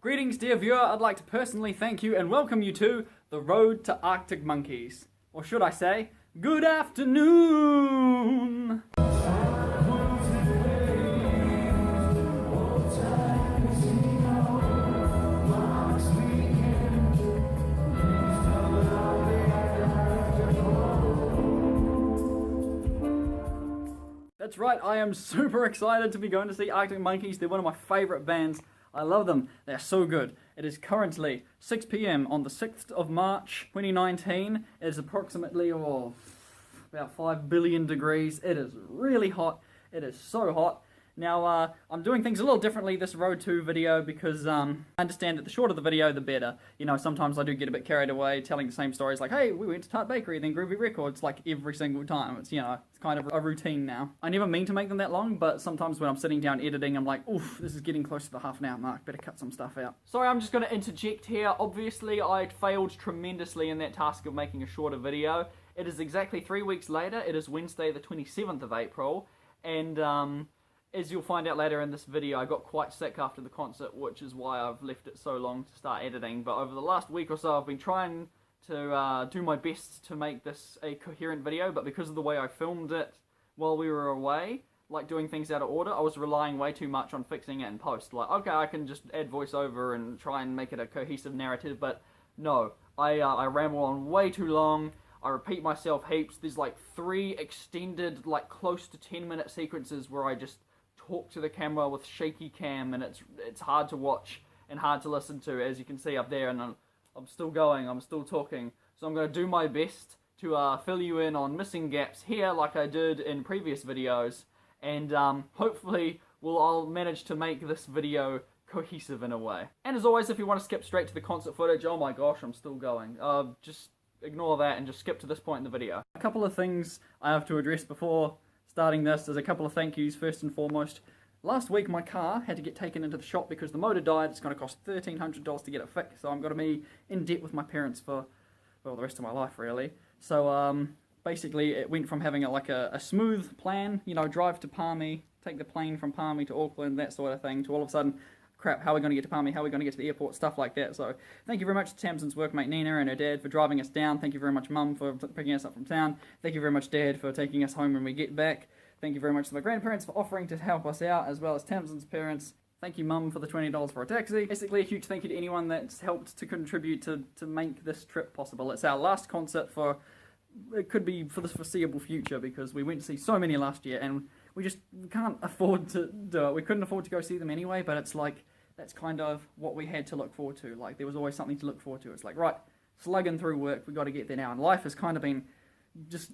Greetings dear viewer, I'd like to personally thank you and welcome you to The Road to Arctic Monkeys. Or should I say, good afternoon! That's right, I am super excited to be going to see Arctic Monkeys. They're one of my favourite bands. I love them. They're so good. It is currently 6 p.m. on the 6th of March 2019. It is approximately about 5 billion degrees. It is really hot. It is so hot. Now, I'm doing things a little differently this Road to video because I understand that the shorter the video, the better. You know, sometimes I do get a bit carried away telling the same stories like, hey, we went to Tart Bakery, then Groovy Records, like every single time. It's, you know, it's kind of a routine now. I never mean to make them that long, but sometimes when I'm sitting down editing, I'm like, oof, this is getting close to the half an hour mark, better cut some stuff out. Sorry, I'm just going to interject here. Obviously, I failed tremendously in that task of making a shorter video. It is exactly 3 weeks later. It is Wednesday the 27th of April, and as you'll find out later in this video, I got quite sick after the concert, which is why I've left it so long to start editing. But over the last week or so, I've been trying to do my best to make this a coherent video, but because of the way I filmed it while we were away, like doing things out of order, I was relying way too much on fixing it in post. Like, okay, I can just add voiceover and try and make it a cohesive narrative, but no, I ramble on way too long. I repeat myself heaps. There's like 3 extended, like close to 10-minute sequences where I just talk to the camera with shaky cam, and it's hard to watch and hard to listen to, as you can see up there, and I'm still going, I'm still talking. So I'm going to do my best to fill you in on missing gaps here like I did in previous videos, and hopefully I'll manage to make this video cohesive in a way. And as always, if you want to skip straight to the concert footage, oh my gosh, I'm still going. Just ignore that and just skip to this point in the video. A couple of things I have to address before starting this. There's a couple of thank yous. First and foremost, last week my car had to get taken into the shop because the motor died. It's going to cost $1,300 to get it fixed, so I'm going to be in debt with my parents for, well, the rest of my life really. So basically it went from having a smooth plan, you know, drive to Palmy, take the plane from Palmy to Auckland, that sort of thing, to all of a sudden, crap, how are we going to get to Palmy, how are we going to get to the airport, stuff like that. So thank you very much to Tamsin's workmate Nina and her dad for driving us down. Thank you very much Mum for picking us up from town. Thank you very much Dad for taking us home when we get back. Thank you very much to my grandparents for offering to help us out, as well as Tamsin's parents. Thank you Mum for the $20 for a taxi. Basically a huge thank you to anyone that's helped to contribute to make this trip possible. It's our last concert for, it could be for the foreseeable future, because we went to see so many last year and we just can't afford to do it. We couldn't afford to go see them anyway, but it's like, that's kind of what we had to look forward to. Like, there was always something to look forward to. It's like, right, slugging through work, we got to get there now. And life has kind of been just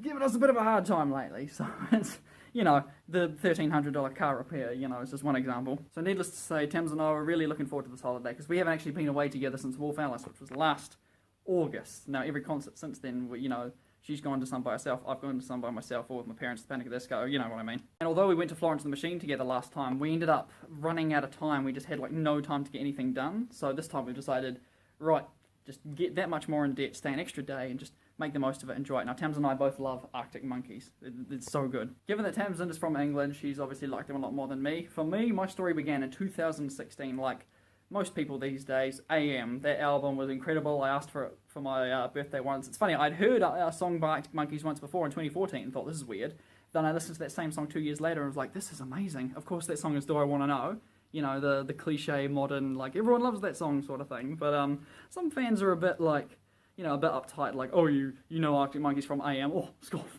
giving us a bit of a hard time lately. So it's, you know, the $1,300 car repair, you know, is just one example. So needless to say, Tams and I were really looking forward to this holiday, because we haven't actually been away together since Wolf Alice, which was last August. Now, every concert since then, you know, she's gone to some by herself, I've gone to some by myself, or with my parents to Panic at the Disco, you know what I mean. And although we went to Florence and the Machine together last time, we ended up running out of time. We just had like no time to get anything done. So this time we decided, right, just get that much more in debt, stay an extra day, and just make the most of it, enjoy it. Now, Tams and I both love Arctic Monkeys. It's so good. Given that Tamsin is from England, she's obviously liked them a lot more than me. For me, my story began in 2016, like most people these days. AM, that album was incredible. I asked for it for my birthday once. It's funny, I'd heard a song by Arctic Monkeys once before in 2014 and thought, this is weird. Then I listened to that same song 2 years later and was like, this is amazing. Of course that song is Do I Wanna Know? You know, the cliche, modern, like, everyone loves that song sort of thing. But some fans are a bit like, you know, a bit uptight, like, oh, you know Arctic Monkeys from AM. Oh,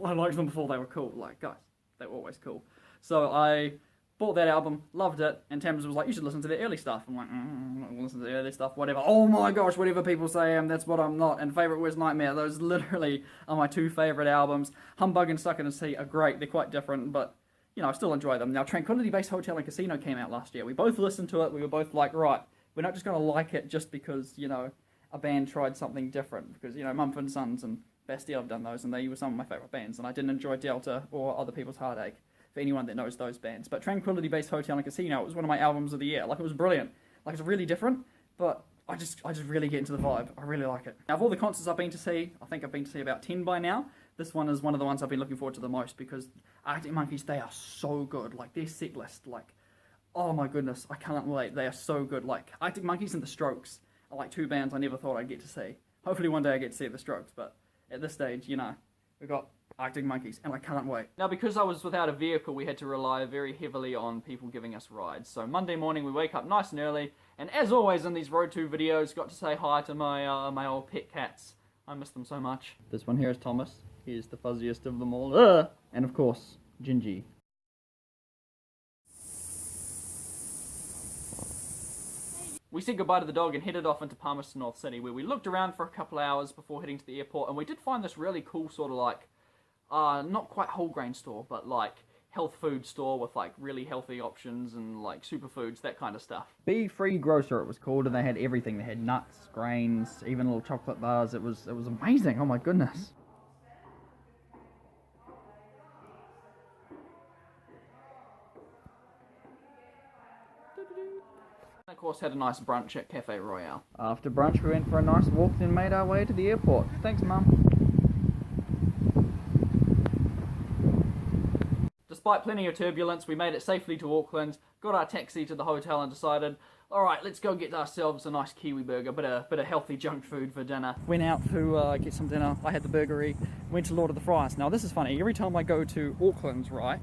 I liked them before they were cool. Like, guys, they were always cool. So I bought that album, loved it, and Tamsin was like, you should listen to the early stuff. I'm like, I'm not gonna listen to the early stuff, whatever. Oh my gosh, whatever people say I am, that's what I'm not. And Favourite Worst Nightmare, those literally are my 2 favourite albums. Humbug and Stuck in a Sea are great, they're quite different, but, you know, I still enjoy them. Now, Tranquility Base Hotel and Casino came out last year. We both listened to it, we were both like, right, we're not just gonna like it just because, you know, a band tried something different, because, you know, Mumford & Sons and Bastille have done those, and they were some of my favourite bands, and I didn't enjoy Delta or Other People's Heartache, for anyone that knows those bands. But Tranquility Base Hotel and Casino, it was one of my albums of the year. Like, it was brilliant. Like, it's really different, but I just really get into the vibe. I really like it. Now, of all the concerts I've been to see, I think I've been to see about 10 by now. This one is one of the ones I've been looking forward to the most, because Arctic Monkeys, they are so good. Like, their set list, like, Oh my goodness, I can't wait. They are so good. Like, Arctic Monkeys and The Strokes are like two bands I never thought I'd get to see. Hopefully one day I get to see The Strokes, but at this stage, you know, we've got Arctic Monkeys, and I can't wait. Now, because I was without a vehicle, we had to rely very heavily on people giving us rides. So Monday morning, we wake up nice and early, and as always in these Road 2 videos, got to say hi to my old pet cats. I miss them so much. This one here is Thomas. He's the fuzziest of them all. And of course, Gingy. We said goodbye to the dog and headed off into Palmerston North City, where we looked around for a couple hours before heading to the airport, and we did find this really cool sort of like, not quite whole grain store, but like health food store with like really healthy options and like superfoods, that kind of stuff. Be Free Grocer it was called, and they had everything. They had nuts, grains, even little chocolate bars. It was amazing. Oh my goodness. Of course, had a nice brunch at Cafe Royale. After brunch, we went for a nice walk, then made our way to the airport. Thanks, Mum. Despite plenty of turbulence, we made it safely to Auckland, got our taxi to the hotel and decided, alright, let's go get ourselves a nice kiwi burger, bit of healthy junk food for dinner. Went out to get some dinner. I had the burgery, went to Lord of the Fries. Now this is funny, every time I go to Auckland, right,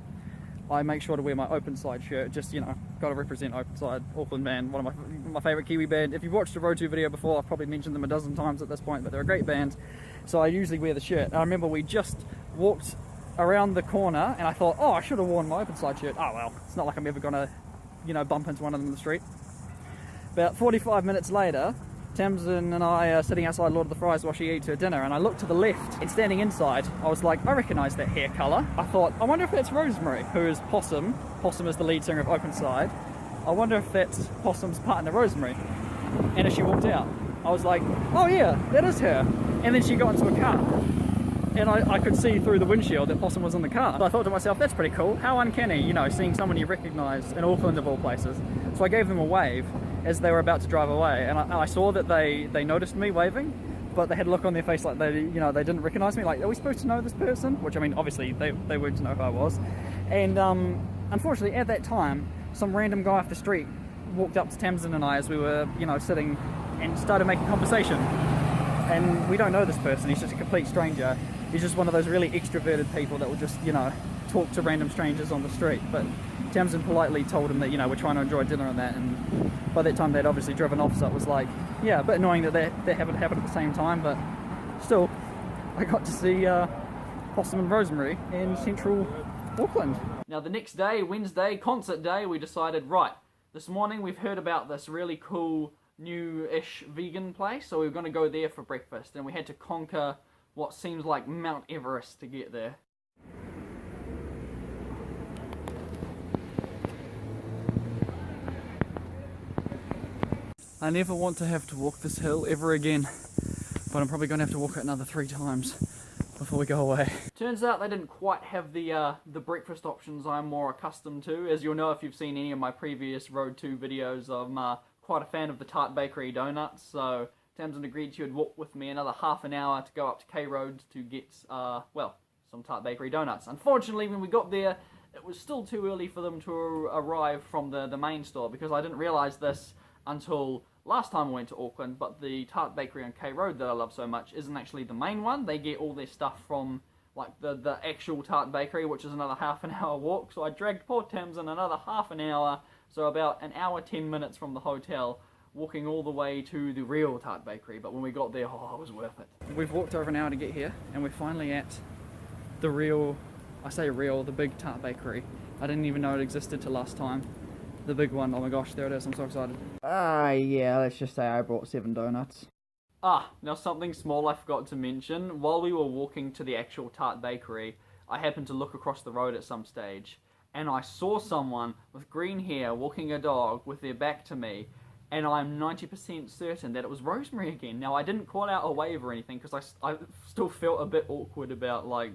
I make sure to wear my open side shirt, just, you know, gotta represent open side. Auckland band, one of my favourite Kiwi band. If you've watched the Road 2 video before, I've probably mentioned them a dozen times at this point, but they're a great band, so I usually wear the shirt. And I remember we just walked around the corner, and I thought, oh, I should have worn my open side shirt. Oh well, it's not like I'm ever gonna, you know, bump into one of them in the street. About 45 minutes later, Tamsin and I are sitting outside Lord of the Fries while she eats her dinner, and I looked to the left, and standing inside, I was like, I recognise that hair colour. I thought, I wonder if that's Rosemary, who is Possum. Possum is the lead singer of Open Side. I wonder if that's Possum's partner, Rosemary. And as she walked out, I was like, oh yeah, that is her. And then she got into a car, and I could see through the windshield that Possum was in the car. So I thought to myself, that's pretty cool. How uncanny, you know, seeing someone you recognise in Auckland of all places. So I gave them a wave as they were about to drive away, and I saw that they noticed me waving, but they had a look on their face like they didn't recognise me. Like, are we supposed to know this person? Which, I mean, obviously they weren't to know who I was. And unfortunately, at that time, some random guy off the street walked up to Tamsin and I as we were, you know, sitting, and started making conversation. And we don't know this person. He's just a complete stranger. He's just one of those really extroverted people that will just, you know, talk to random strangers on the street. But Tamsin politely told him that, you know, we're trying to enjoy dinner and that, and by that time they'd obviously driven off, so it was like, yeah, a bit annoying that that happened at the same time, but still, I got to see Possum and Rosemary in central Auckland. Now the next day, Wednesday, concert day, we decided, right, this morning we've heard about this really cool new-ish vegan place, so we were going to go there for breakfast, and we had to conquer what seems like Mount Everest to get there. I never want to have to walk this hill ever again, but I'm probably going to have to walk it another 3 times before we go away. Turns out they didn't quite have the breakfast options I'm more accustomed to. As you'll know if you've seen any of my previous Road 2 videos, I'm quite a fan of the Tart Bakery donuts, so Tamsin agreed she would walk with me another half an hour to go up to K Road to get, well, some Tart Bakery donuts. Unfortunately, when we got there, it was still too early for them to arrive from the main store, because I didn't realise this until last time I went to Auckland, but the Tart Bakery on K Road that I love so much isn't actually the main one. They get all their stuff from like the actual Tart Bakery, which is another half an hour walk, so I dragged poor Tamsin another half an hour, so about an hour 10 minutes from the hotel, walking all the way to the real Tart Bakery. But when we got there, oh, it was worth it. We've walked over an hour to get here, and we're finally at the real, I say real, the big Tart Bakery. I didn't even know it existed till last time. The big one, oh my gosh, there it is, I'm so excited. Yeah, let's just say I brought 7 donuts. Now something small I forgot to mention. While we were walking to the actual Tart Bakery, I happened to look across the road at some stage, and I saw someone with green hair walking a dog with their back to me, and I'm 90% certain that it was Rosemary again. Now, I didn't call out a wave or anything, because I still felt a bit awkward about, like,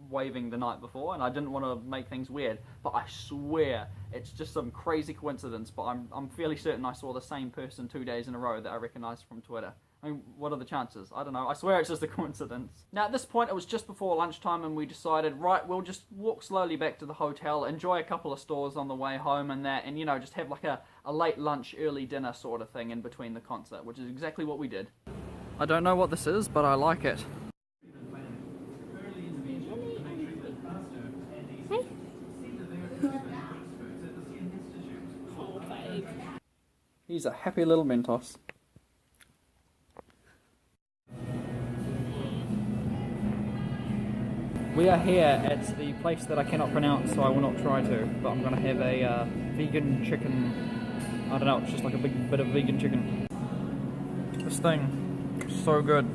waving the night before, and I didn't want to make things weird, but I swear it's just some crazy coincidence, but I'm fairly certain I saw the same person 2 days in a row that I recognised from Twitter. I mean, what are the chances? I don't know. I swear it's just a coincidence. Now, at this point, it was just before lunchtime, and we decided, right, we'll just walk slowly back to the hotel, enjoy a couple of stores on the way home and that, and, you know, just have like a late lunch, early dinner sort of thing in between the concert, which is exactly what we did. I don't know what this is, but I like it. He's a happy little Mentos. We are here at the place that I cannot pronounce, so I will not try to, but I'm going to have a vegan chicken, I don't know, it's just like a big bit of vegan chicken. This thing, so good,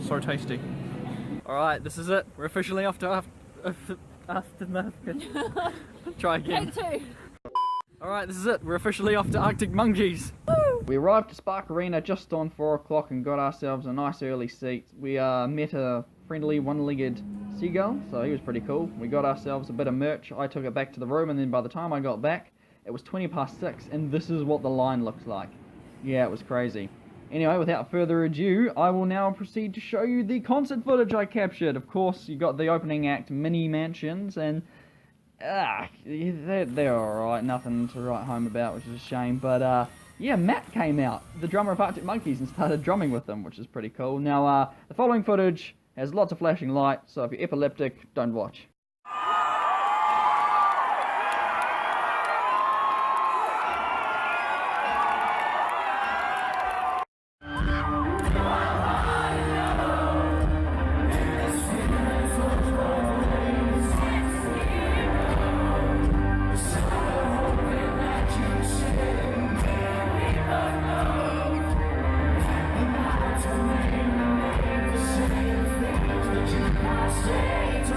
so tasty. Alright, this is it, we're officially off to try again. Alright, this is it, we're officially off to Arctic Monkeys. Woo! We arrived at Spark Arena just on 4 o'clock and got ourselves a nice early seat. We met a friendly one-legged seagull, so he was pretty cool. We got ourselves a bit of merch, I took it back to the room, and then by the time I got back, it was 6:20, and this is what the line looks like. Yeah, it was crazy. Anyway, without further ado, I will now proceed to show you the concert footage I captured. Of course, you got the opening act, Mini Mansions, and they're alright, nothing to write home about, which is a shame, but yeah, Matt came out, the drummer of Arctic Monkeys, and started drumming with them, which is pretty cool. Now, the following footage has lots of flashing light, so if you're epileptic, don't watch. Stay to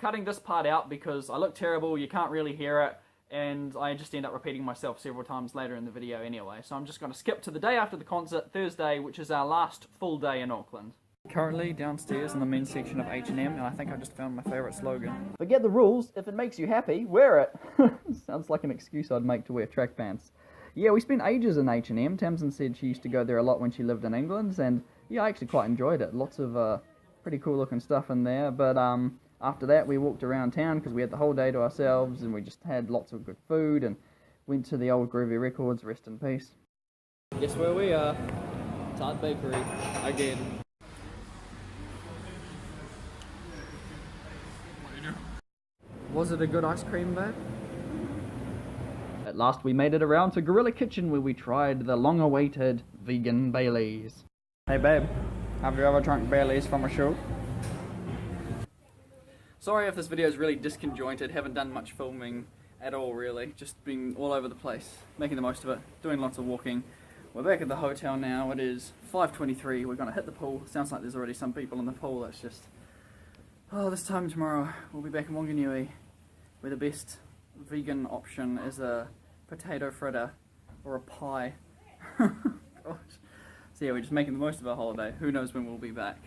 cutting this part out because I look terrible, you can't really hear it, and I just end up repeating myself several times later in the video anyway. So I'm just going to skip to the day after the concert, Thursday, which is our last full day in Auckland. Currently downstairs in the men's section of H&M, and I think I just found my favourite slogan. Forget the rules, if it makes you happy, wear it. Sounds like an excuse I'd make to wear track pants. Yeah, we spent ages in H&M. Tamsin said she used to go there a lot when she lived in England, and yeah, I actually quite enjoyed it. Lots of pretty cool looking stuff in there, but after that we walked around town because we had the whole day to ourselves, and we just had lots of good food and went to the old Groovy Records, rest in peace. Guess where we are? Tart Bakery, again. Was it a good ice cream, babe? At last we made it around to Gorilla Kitchen where we tried the long-awaited vegan Baileys. Hey babe, have you ever drunk Baileys from a show? Sorry if this video is really disconjointed, haven't done much filming at all really, just been all over the place, making the most of it, doing lots of walking. We're back at the hotel now, it is 5:23, we're going to hit the pool. Sounds like there's already some people in the pool, that's just... Oh, this time tomorrow we'll be back in Wanganui, where the best vegan option is a potato fritter or a pie. Gosh. So yeah, we're just making the most of our holiday. Who knows when we'll be back.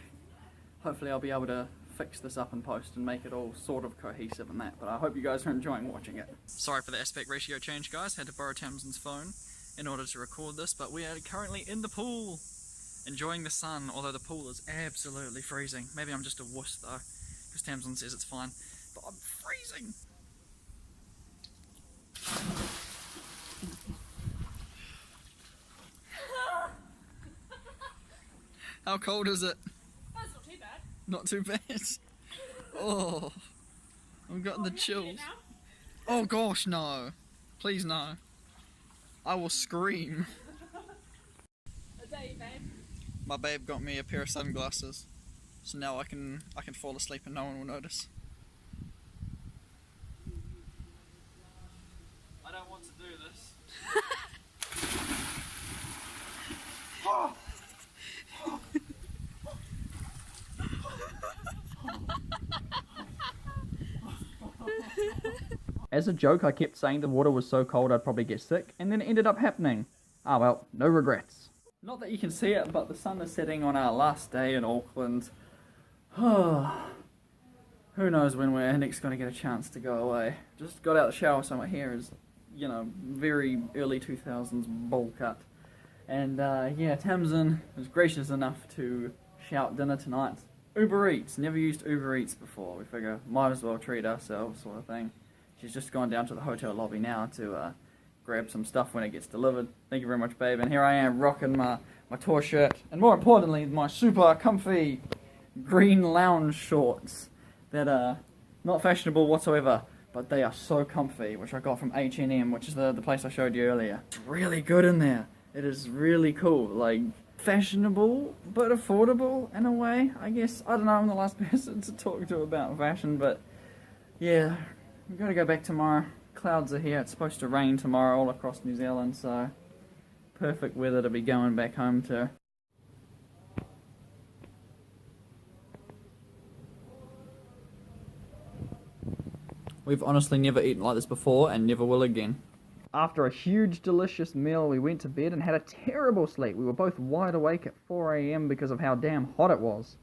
Hopefully I'll be able to fix this up in post and make it all sort of cohesive and that, but I hope you guys are enjoying watching it. Sorry for the aspect ratio change, guys. Had to borrow Tamsin's phone in order to record this, but we are currently in the pool, enjoying the sun, although the pool is absolutely freezing. Maybe I'm just a wuss though, because Tamsin says it's fine, but I'm freezing. How cold is it? That's not too bad. Not too bad. Oh, I've got the chills. Oh gosh, no. Please no. I will scream. A day, babe. My babe got me a pair of sunglasses, so now I can fall asleep and no one will notice. I don't want to do this. Oh. As a joke, I kept saying the water was so cold I'd probably get sick, and then it ended up happening. Ah well, no regrets. Not that you can see it, but the sun is setting on our last day in Auckland. Who knows when we're next going to get a chance to go away. Just got out of the shower, so my hair is, you know, very early 2000s bowl cut. And yeah, Tamsin was gracious enough to shout dinner tonight. Uber Eats, never used Uber Eats before. We figure might as well treat ourselves, sort of thing. She's just gone down to the hotel lobby now to grab some stuff when it gets delivered. Thank you very much, babe. And here I am rocking my tour shirt, and more importantly, my super comfy green lounge shorts that are not fashionable whatsoever, but they are so comfy, which I got from H&M, which is the place I showed you earlier. It's really good in there. It is really cool, like fashionable but affordable in a way, I guess. I don't know, I'm the last person to talk to about fashion, but yeah, we've got to go back tomorrow. Clouds are here, it's supposed to rain tomorrow all across New Zealand, so perfect weather to be going back home to. We've honestly never eaten like this before and never will again. After a huge delicious meal, we went to bed and had a terrible sleep. We were both wide awake at 4 AM because of how damn hot it was.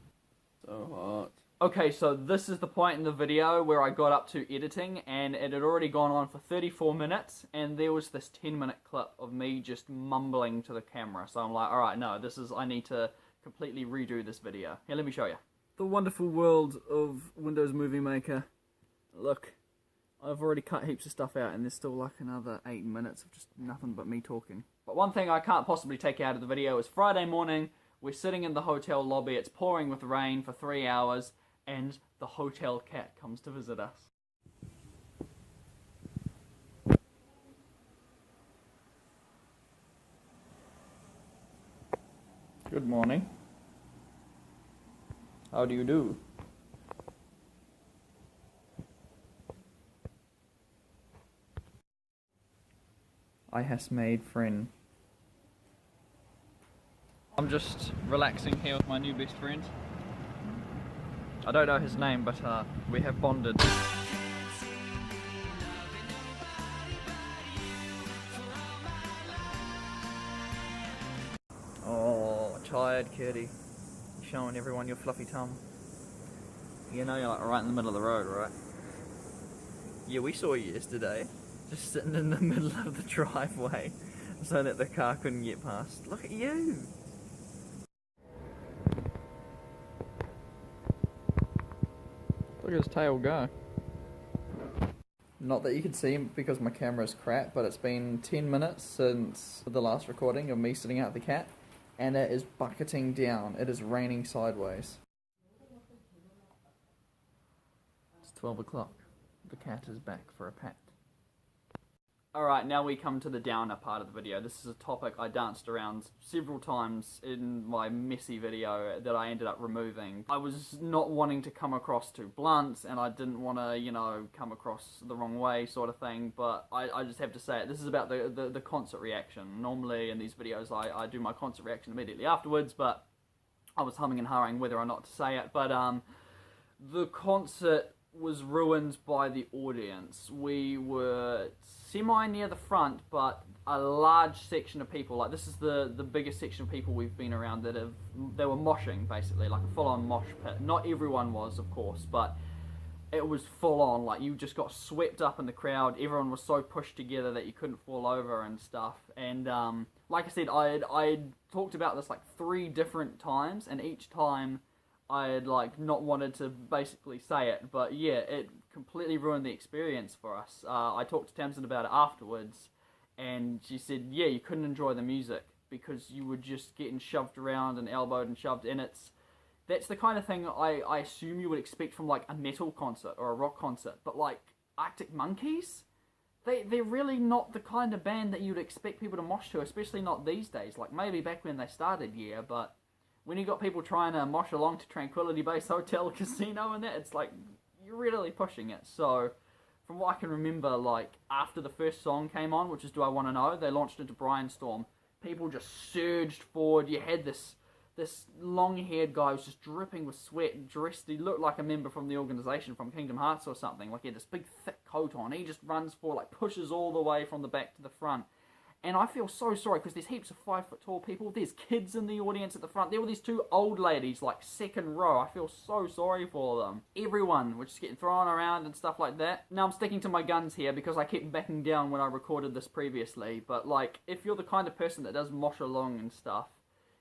So hot. Okay, so this is the point in the video where I got up to editing, and it had already gone on for 34 minutes, and there was this 10-minute clip of me just mumbling to the camera. So I'm like, alright, no, I need to completely redo this video. Here, let me show you. The wonderful world of Windows Movie Maker. Look. I've already cut heaps of stuff out and there's still like another 8 minutes of just nothing but me talking. But one thing I can't possibly take out of the video is Friday morning, we're sitting in the hotel lobby, it's pouring with rain for 3 hours, and the hotel cat comes to visit us. Good morning. How do you do? I has made friend. I'm just relaxing here with my new best friend. I don't know his name, but we have bonded. Oh, tired kitty. Showing everyone your fluffy tum. You know you're like right in the middle of the road, right? Yeah, we saw you yesterday. Just sitting in the middle of the driveway so that the car couldn't get past. Look at you! Look at his tail go. Not that you can see him because my camera's crap, but it's been 10 minutes since the last recording of me sitting out the cat, and it is bucketing down. It is raining sideways. It's 12 o'clock. The cat is back for a pat. Alright, now we come to the downer part of the video. This is a topic I danced around several times in my messy video that I ended up removing. I was not wanting to come across too blunt, and I didn't want to, you know, come across the wrong way sort of thing, but I just have to say it. This is about the concert reaction. Normally in these videos I do my concert reaction immediately afterwards, but I was humming and hawing whether or not to say it. But the concert was ruined by the audience. We were semi near the front, but a large section of people, like this is the biggest section of people we've been around they were moshing basically, like a full-on mosh pit. Not everyone was, of course, but it was full on, like you just got swept up in the crowd. Everyone was so pushed together that you couldn't fall over and stuff. And like I said, I talked about this like 3 different times, and each time I had like not wanted to basically say it, but yeah, it completely ruined the experience for us. I talked to Tamsin about it afterwards, and she said, yeah, you couldn't enjoy the music because you were just getting shoved around and elbowed and shoved, and that's the kind of thing I assume you would expect from like a metal concert or a rock concert, but like Arctic Monkeys, they're really not the kind of band that you'd expect people to mosh to, especially not these days. Like maybe back when they started, yeah, but when you got people trying to mosh along to Tranquility Base Hotel Casino and that, it's like, you're really pushing it. So, from what I can remember, like, after the first song came on, which is Do I Want to Know, they launched into Brainstorm. People just surged forward. You had this long-haired guy who was just dripping with sweat, dressed, he looked like a member from the organisation from Kingdom Hearts or something. Like, he had this big, thick coat on. He just runs forward, like, pushes all the way from the back to the front. And I feel so sorry because there's heaps of 5-foot-tall people. There's kids in the audience at the front. There were these 2 old ladies, like second row. I feel so sorry for them. Everyone was just getting thrown around and stuff like that. Now I'm sticking to my guns here because I kept backing down when I recorded this previously. But like, if you're the kind of person that does mosh along and stuff,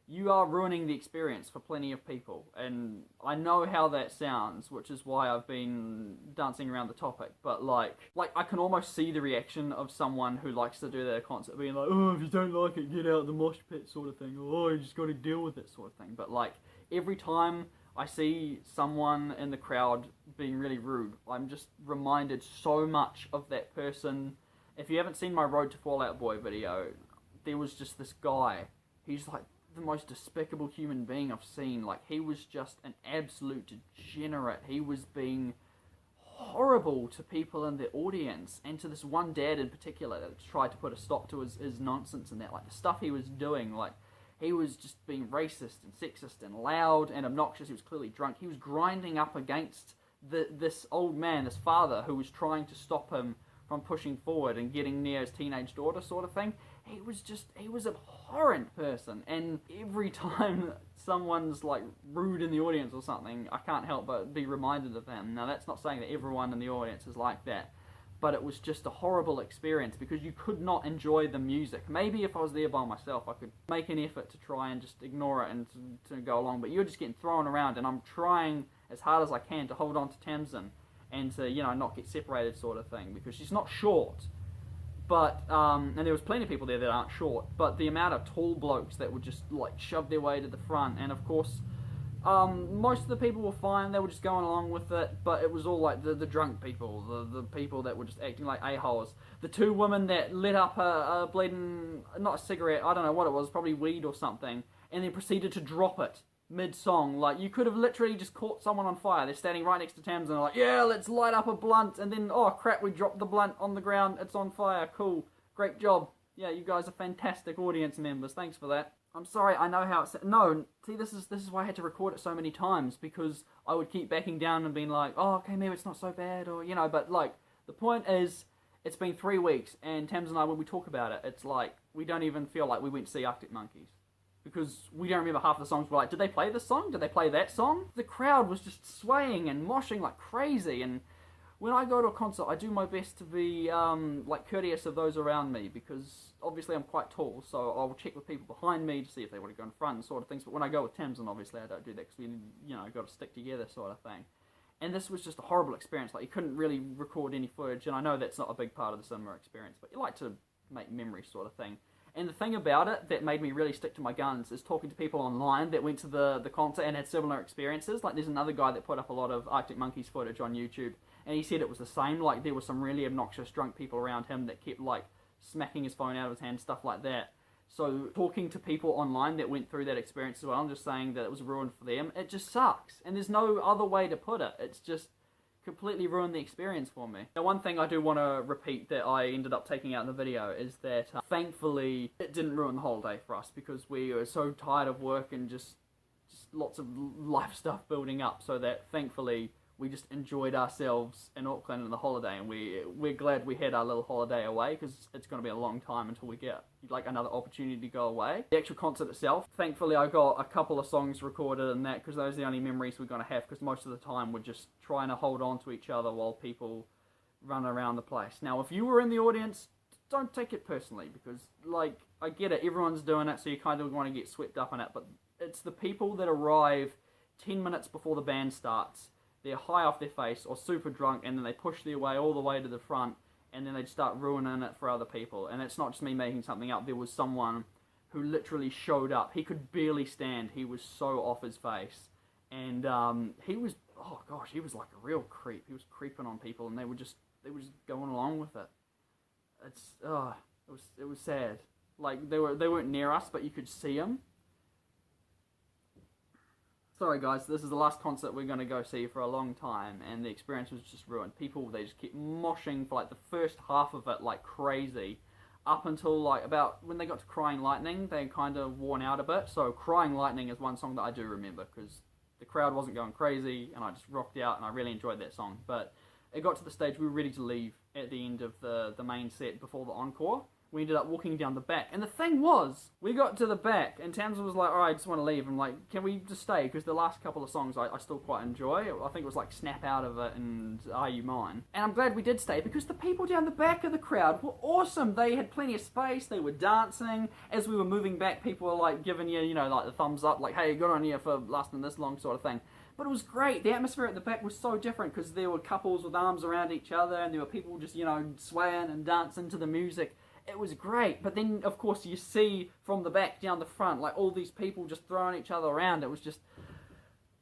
you are ruining the experience for plenty of people. And I know how that sounds, which is why I've been dancing around the topic. But like I can almost see the reaction of someone who likes to do their concert being like, oh, if you don't like it, get out the mosh pit sort of thing. Or, oh, you just got to deal with it sort of thing. But like, every time I see someone in the crowd being really rude, I'm just reminded so much of that person. If you haven't seen my Road to Fall Out Boy video, there was just this guy. He's like the most despicable human being I've seen. Like, he was just an absolute degenerate. He was being horrible to people in the audience, and to this one dad in particular that tried to put a stop to his nonsense and that. Like, the stuff he was doing, like, he was just being racist and sexist and loud and obnoxious. He was clearly drunk. He was grinding up against this old man, this father, who was trying to stop him from pushing forward and getting near his teenage daughter sort of thing. He was a abhorrent person, and every time someone's like rude in the audience or something, I can't help but be reminded of them. Now that's not saying that everyone in the audience is like that, but it was just a horrible experience because you could not enjoy the music. Maybe if I was there by myself, I could make an effort to try and just ignore it and to go along, but you're just getting thrown around, and I'm trying as hard as I can to hold on to Tamsin and to, you know, not get separated sort of thing, because she's not short. But, and there was plenty of people there that aren't short, but the amount of tall blokes that would just, like, shove their way to the front, and of course, most of the people were fine, they were just going along with it, but it was all, like, the drunk people, the people that were just acting like a-holes. The 2 women that lit up a bleeding, not a cigarette, I don't know what it was, probably weed or something, and then proceeded to drop it mid-song. Like, you could have literally just caught someone on fire. They're standing right next to Tamsin and they're like, yeah, let's light up a blunt, and then, oh crap, we dropped the blunt on the ground, it's on fire, cool, great job. Yeah, you guys are fantastic audience members, thanks for that. I'm sorry, I know how it's... No, see, this is why I had to record it so many times, because I would keep backing down and being like, oh, okay, maybe it's not so bad, or, you know, but, like, the point is, it's been 3 weeks, and Tams and I, when we talk about it, it's like, we don't even feel like we went to see Arctic Monkeys. Because we don't remember half the songs. We're like, did they play this song? Did they play that song? The crowd was just swaying and moshing like crazy, and when I go to a concert, I do my best to be, like, courteous of those around me, because obviously I'm quite tall, so I'll check with people behind me to see if they want to go in front and sort of things, but when I go with Tamsin, obviously I don't do that, because we, you know, got to stick together sort of thing. And this was just a horrible experience. Like, you couldn't really record any footage, and I know that's not a big part of the cinema experience, but you like to make memories sort of thing. And the thing about it that made me really stick to my guns is talking to people online that went to the concert and had similar experiences. Like, there's another guy that put up a lot of Arctic Monkeys footage on YouTube, and he said it was the same. Like, there were some really obnoxious drunk people around him that kept, like, smacking his phone out of his hand, stuff like that. So, talking to people online that went through that experience as well, and just saying that it was ruined for them, it just sucks. And there's no other way to put it. It's just completely ruined the experience for me. Now, one thing I do want to repeat that I ended up taking out in the video is that thankfully it didn't ruin the holiday for us, because we were so tired of work and just lots of life stuff building up, so that thankfully we just enjoyed ourselves in Auckland in the holiday, and we're glad we had our little holiday away, because it's going to be a long time until we get like another opportunity to go away. The actual concert itself, thankfully I got a couple of songs recorded in that, because those are the only memories we're going to have, because most of the time we're just trying to hold on to each other while people run around the place. Now, if you were in the audience, don't take it personally, because, like, I get it, everyone's doing it, so you kind of want to get swept up in it, but it's the people that arrive 10 minutes before the band starts. They're high off their face or super drunk, and then they push their way all the way to the front, and then they start ruining it for other people. And it's not just me making something up. There was someone who literally showed up. He could barely stand. He was so off his face. And he was, oh gosh, he was like a real creep. He was creeping on people, and they were just going along with it. It was sad. Like, they weren't near us, but you could see them. Sorry guys, this is the last concert we're going to go see for a long time, and the experience was just ruined. People, they just kept moshing for like the first half of it like crazy, up until like about when they got to Crying Lightning, they kind of worn out a bit. So Crying Lightning is one song that I do remember, because the crowd wasn't going crazy, and I just rocked out, and I really enjoyed that song. But it got to the stage we were ready to leave at the end of the main set before the encore. We ended up walking down the back, and the thing was, we got to the back, and Tamsin was like, alright, I just want to leave. I'm like, can we just stay? Because the last couple of songs I still quite enjoy. I think it was like Snap Out of It and Are You Mine? And I'm glad we did stay, because the people down the back of the crowd were awesome. They had plenty of space, they were dancing. As we were moving back, people were like giving you, you know, like the thumbs up, like, hey, good on you for lasting this long sort of thing. But it was great. The atmosphere at the back was so different, because there were couples with arms around each other, and there were people just, you know, swaying and dancing to the music. It was great, but then, of course, you see from the back down the front, like, all these people just throwing each other around. It was just,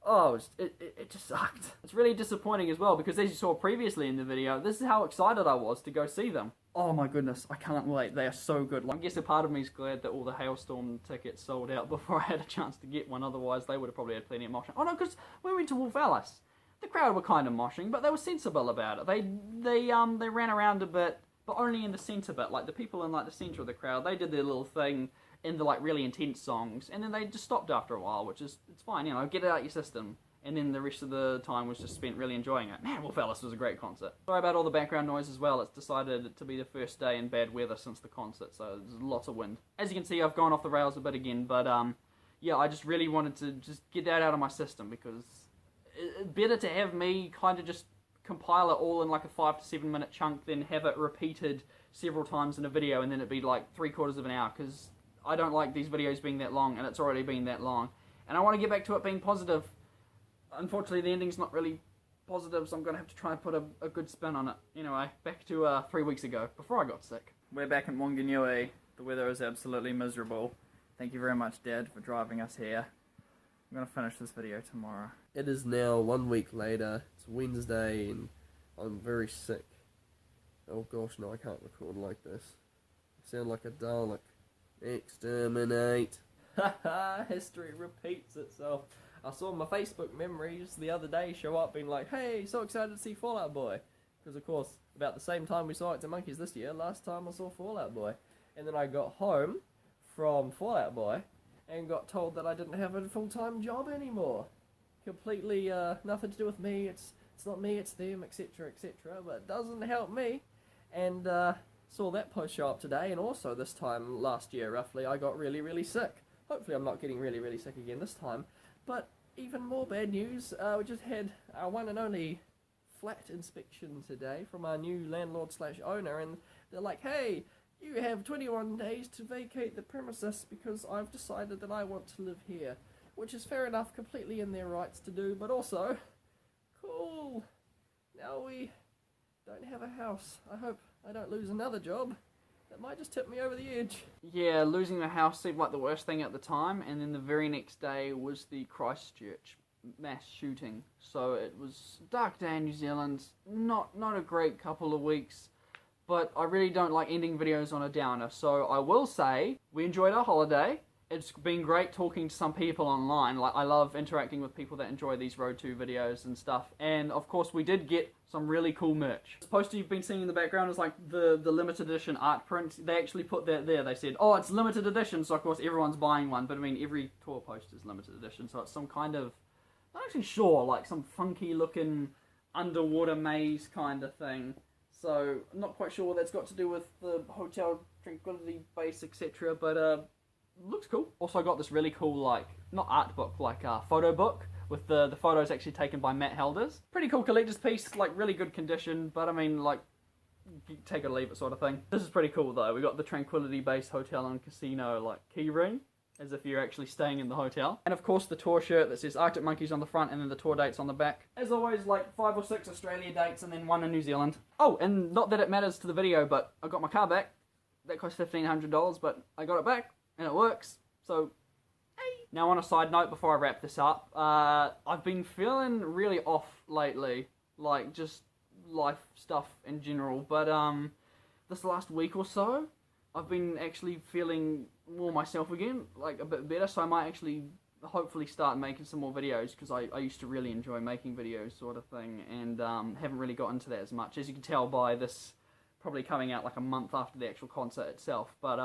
oh, it just sucked. It's really disappointing as well, because as you saw previously in the video, this is how excited I was to go see them. Oh my goodness, I can't wait. They are so good. Like, I guess a part of me is glad that all the Hailstorm tickets sold out before I had a chance to get one, otherwise they would have probably had plenty of moshing. Oh no, because when we went to Wolf Alice, the crowd were kind of moshing, but they were sensible about it. They ran around a bit, but only in the centre bit. Like, the people in, like, the centre of the crowd, they did their little thing in the, like, really intense songs, and then they just stopped after a while, which is, it's fine, you know, get it out your system. And then the rest of the time was just spent really enjoying it. Man, Wolf Alice was a great concert. Sorry about all the background noise as well. It's decided to be the first day in bad weather since the concert, so there's lots of wind. As you can see, I've gone off the rails a bit again, but, yeah, I just really wanted to just get that out of my system, because it's better to have me kind of just compile it all in like a 5 to 7 minute chunk than have it repeated several times in a video and then it'd be like 3/4 of an hour, because I don't like these videos being that long, and it's already been that long, and I want to get back to it being positive. Unfortunately, the ending's not really positive, so I'm going to have to try and put a good spin on it. Anyway, back to 3 weeks ago, before I got sick. We're back in Wanganui. The weather is absolutely miserable. Thank you very much, Dad, for driving us here. I'm going to finish this video tomorrow. It is now 1 week later. It's Wednesday and I'm very sick. Oh gosh, no, I can't record like this. I sound like a Dalek. Exterminate. Haha, history repeats itself. I saw my Facebook memories the other day show up being like, hey, so excited to see Fall Out Boy. Because of course, about the same time we saw Arctic Monkeys this year, last time I saw Fall Out Boy. And then I got home from Fall Out Boy, and got told that I didn't have a full-time job anymore. Completely nothing to do with me. It's not me, it's them, etc., etc. But it doesn't help me. And saw that post show up today, and also this time last year, roughly, I got really, really sick. Hopefully I'm not getting really, really sick again this time. But even more bad news, we just had our one and only flat inspection today from our new landlord/owner, and they're like, hey, you have 21 days to vacate the premises because I've decided that I want to live here. Which is fair enough, completely in their rights to do, but also, cool, now we don't have a house. I hope I don't lose another job. That might just tip me over the edge. Yeah, losing the house seemed like the worst thing at the time, and then the very next day was the Christchurch mass shooting. So it was a dark day in New Zealand, not a great couple of weeks, but I really don't like ending videos on a downer. So I will say, we enjoyed our holiday. It's been great talking to some people online. Like, I love interacting with people that enjoy these Road 2 videos and stuff. And of course we did get some really cool merch. This poster you've been seeing in the background is like the limited edition art print. They actually put that there. They said, oh, it's limited edition, so of course everyone's buying one. But I mean, every tour poster is limited edition, so it's some kind of, I'm not actually sure, like some funky looking underwater maze kind of thing. So I'm not quite sure what that's got to do with the Hotel Tranquility Base, etc. But looks cool. Also got this really cool, like, not art book, like photo book with the photos actually taken by Matt Helders. Pretty cool collector's piece, like really good condition, but I mean, like, take it or leave it sort of thing. This is pretty cool though. We got the Tranquility Base Hotel and Casino, like, key ring, as if you're actually staying in the hotel. And of course the tour shirt that says Arctic Monkeys on the front and then the tour dates on the back. As always, like 5 or 6 Australia dates and then 1 in New Zealand. Oh, and not that it matters to the video, but I got my car back. That cost $1,500, but I got it back and it works. So, hey. Now on a side note before I wrap this up, I've been feeling really off lately. Like just life stuff in general. But this last week or so, I've been actually feeling more myself again, like a bit better, so I might actually hopefully start making some more videos, because I used to really enjoy making videos sort of thing, and haven't really got into that as much, as you can tell by this probably coming out like a month after the actual concert itself. But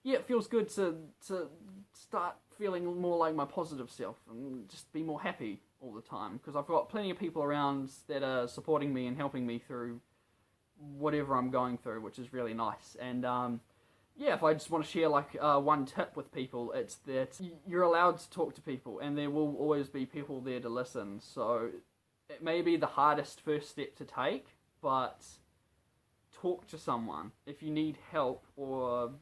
yeah, it feels good to start feeling more like my positive self and just be more happy all the time, because I've got plenty of people around that are supporting me and helping me through whatever I'm going through, which is really nice. And yeah, if I just want to share like one tip with people, it's that you're allowed to talk to people, and there will always be people there to listen. So it may be the hardest first step to take, but talk to someone. If you need help or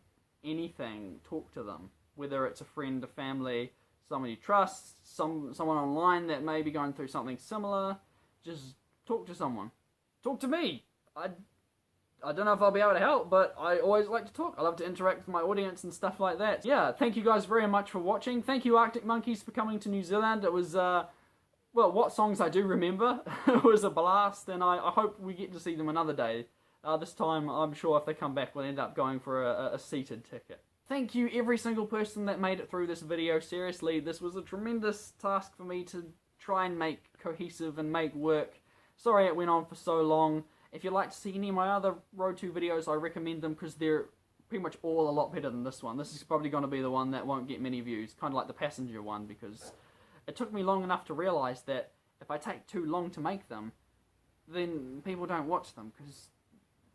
anything, talk to them. Whether it's a friend, a family, someone you trust, someone online that may be going through something similar, just talk to someone. Talk to me. I don't know if I'll be able to help, but I always like to talk. I love to interact with my audience and stuff like that. Yeah, thank you guys very much for watching. Thank you, Arctic Monkeys, for coming to New Zealand. It was, well, what songs I do remember. It was a blast, and I hope we get to see them another day. This time, I'm sure if they come back, we'll end up going for a seated ticket. Thank you, every single person that made it through this video. Seriously, this was a tremendous task for me to try and make cohesive and make work. Sorry it went on for so long. If you'd like to see any of my other Road 2 videos, I recommend them, because they're pretty much all a lot better than this one. This is probably going to be the one that won't get many views, kind of like the passenger one, because it took me long enough to realise that if I take too long to make them, then people don't watch them, because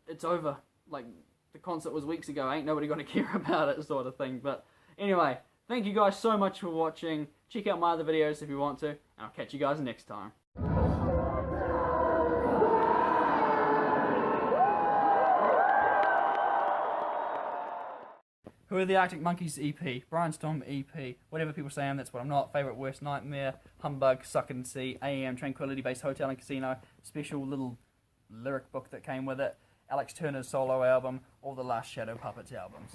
it's over. Like, the concert was weeks ago, ain't nobody going to care about it, sort of thing. But anyway, thank you guys so much for watching. Check out my other videos if you want to, and I'll catch you guys next time. Who are the Arctic Monkeys EP? Brian Storm EP. Whatever people say I am, that's what I'm not. Favourite, worst, nightmare, humbug, suck and see, AEM, Tranquility Base Hotel and Casino, special little lyric book that came with it, Alex Turner's solo album, all the Last Shadow Puppets albums.